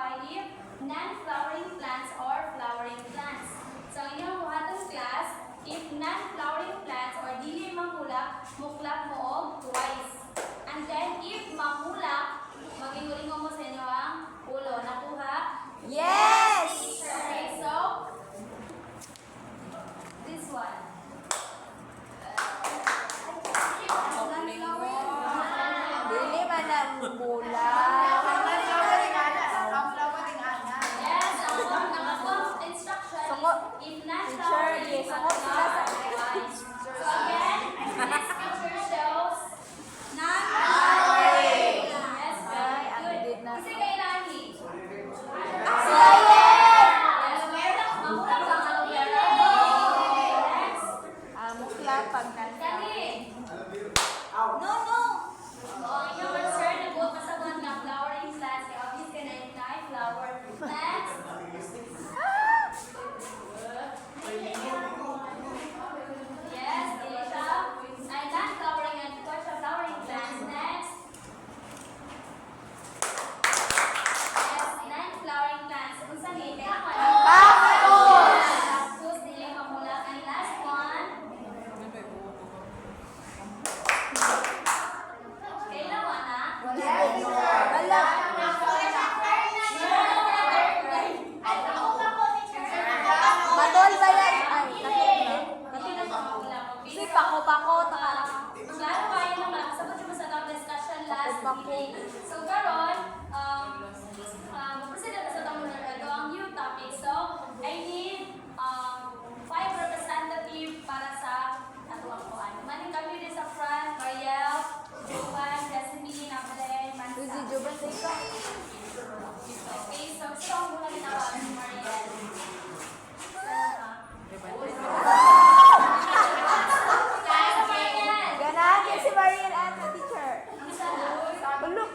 identify if non-flowering plants or flowering plants. So ang inyong buhatong class, if non-flowering plants or dili mamulak, muklap mo og twice. And then if mamulak, mag-ingulingon mo sa inyo ang ulo. Nakuha? Yes! Okay, so this one. Dili man ang mula. Yes, ang instruction. Sungot. If non-flowering, Teacher, yes, sungot sila sa twice. So again, this picture shows non-flowering. yes, Ay, ang good. did na. Kasi kailangan Ayan! mamulak ang aloe vera. Next. Mukla pag Dali. No, no! Oh, yung concern na buot kasabuhan nga flowering plants. Kaya obvious ka na yung flower. Next. Yes, dili siya. Ay, non-flowering and ito siya flowering plants. Next. Yes, non-flowering plants. Kung saan eh, kaya ko tapos, dili mamulak. And last one. Kailan mo na? Wala. Batol ba yan? Ay, takot na. Si pako-pako, takala. Klaro kayo naman. Sabot yung sa top discussion last meeting. So, karon, mag-proceed na sa tamo na ito ang new topic. So, I need 5 representative para sa atuang kuan. Maning kami din sa front, Mariel, Jovan, Jasmine, Nablen, Si Mansa. Juban sa ikaw. Okay, so gusto ko muna ginawa ni Mariel. Guys, Mariel! Ganahan yan si Marian at the teacher. Ang sabi, Look.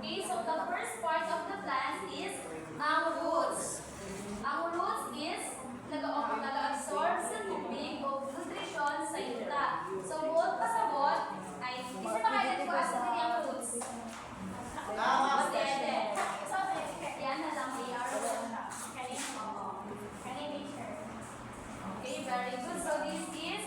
Okay, so the first part of the plant is ang roots. Ang roots is nag-absorb sa tubig o nutrition sa yuta. So, buot pasabot ay isa na kayo ko sa ang roots. Matete. So, yan na lang may Okay, very good. So, this is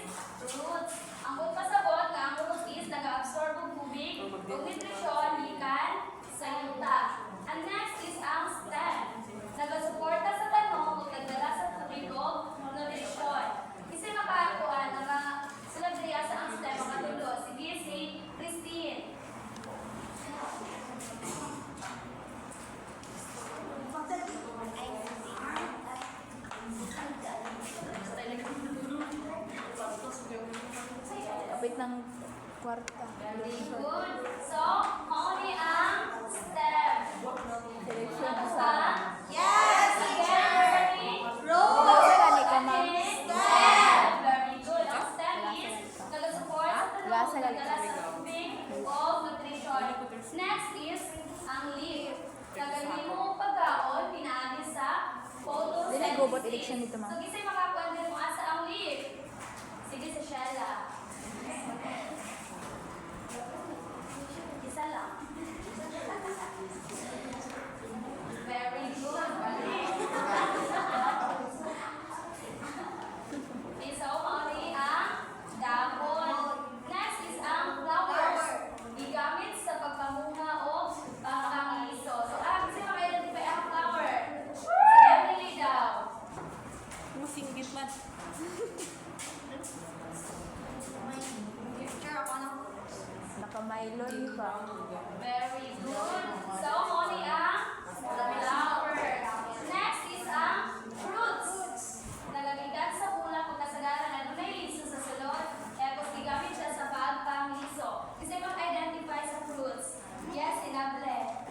roots. Ang buot pasabot na ang roots is nag-absorb ng tubig o nutrition ikan sa yuta. And next is ang stem. Nagasuporta sa tanong o nagdala sa tubig o nutrition. Kasi makakuan na mga sila diriya sa ang stem mga tulo. Sige, si Christine. Kapit ng kwarta. Very good. So, only ang stem. Selection Ano sa... ba? Yes! Again, ready? Gani ka, ma'am. Stem. Very good. Ang stem is nag-support sa Lasa tanong, lang. nagdala sa tubig o nutrition. Next is ang leaf. Nagahimo pagkaon, pinaagi sa photosynthesis. Dili, gobot election dito, ma'am. So, kasi makakuan din mo asa ang leaf. Sige, sa Shella. Isa lang. Very good. Okay, so only ang dahon. Next is ang flowers. Gigamit sa pagpamunga o pangkangiso. So, kasi maka-identify ang flower. Emily daw. Musinggit man. Naka-Milo, di ba? Very good. So, only ang flower. Next is ang fruits. Nagagigan sa bulak pagkasagaran na dunay liso sa sulod. Kaya kung gigamit siya sa pagpangiso. Kasi mag-identify sa fruits. Yes, inable.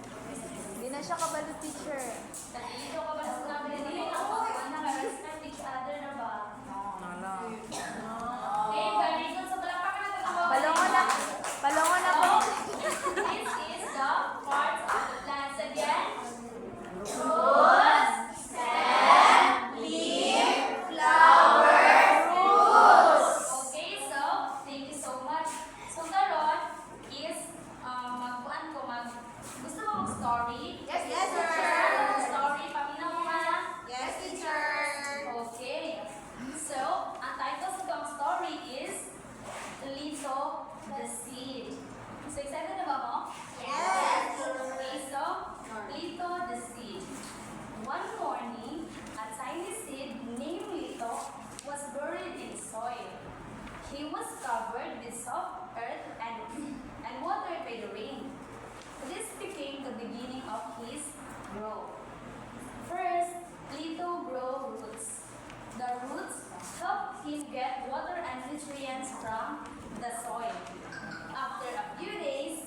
Hindi na siya kabalo, teacher. Dito ka ba sa sinabi na dili na ako? Naka-respect each other na ba? Okay, very good. So, palakpakan na ito. Palungon na. Palungon na po. This is the parts of the plants again. Roots, stem, leaf, flower, roots. Okay, so thank you so much. So karon is magkuan ko gusto mo mag-story? Yes, teacher. Story, paminaw mo ba? Yes, teacher. Okay. So, ang title sa itong story is Lito the Seed. So, excited na ba mo? Yes. Okay, so, Lito the Seed. One morning, a tiny seed named Lito was buried in soil. He was covered with soft earth and watered by the rain. This became the beginning of his growth. First, Lito grew roots. The roots helped him get water and nutrients from the soil. After a few days,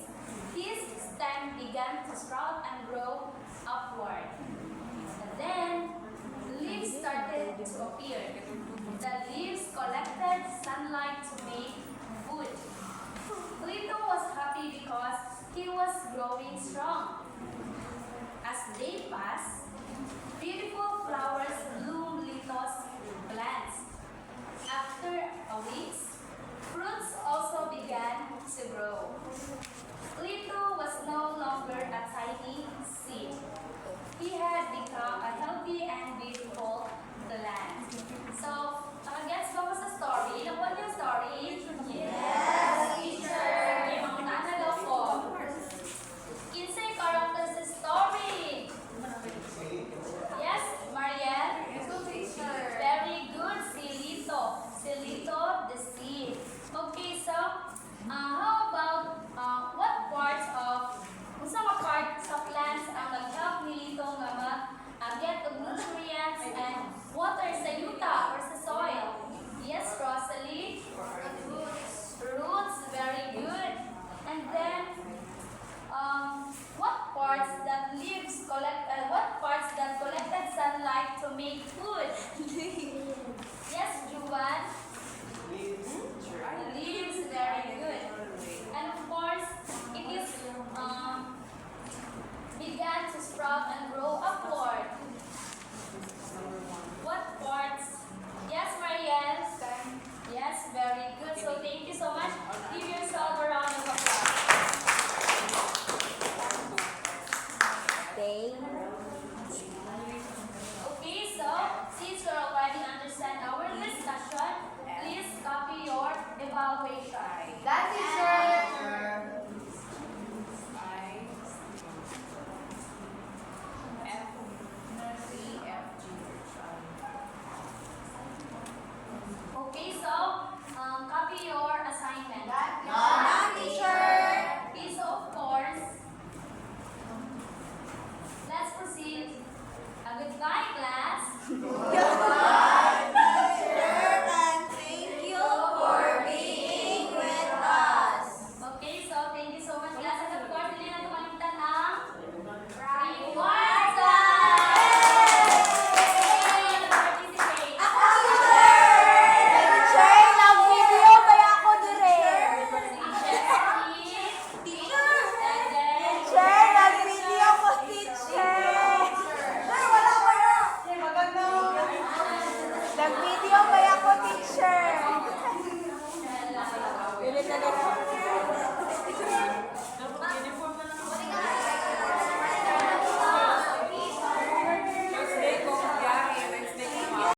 his stem began to sprout and grow upward. And then, leaves started to appear. The leaves collected sunlight to make food. Lito was happy because he was growing strong. As they passed, beautiful flowers bloomed Lito's plants. After a week, fruits also began to grow. Lito was no longer a tiny seed. He had become a healthy and beautiful plant. So, nakagets ba mo sa story? Nakuha niyo yung story? Yes, teacher! Okay, mga daw po. Kinsay character sa story? Yes, Marielle? Very good, si Lito. Si Lito, the seed. Okay, so, how about what parts of, kung sa mga part sa plants ang nag-help ni Lito nga mag-get of nutrients and water sa yuta or sa soil? Yes, Rosalie? Roots, very good. And then, what parts that leaves what parts that collected sunlight to make food? Yes, Juan? Leaves, very good. And of course, it is Sky glance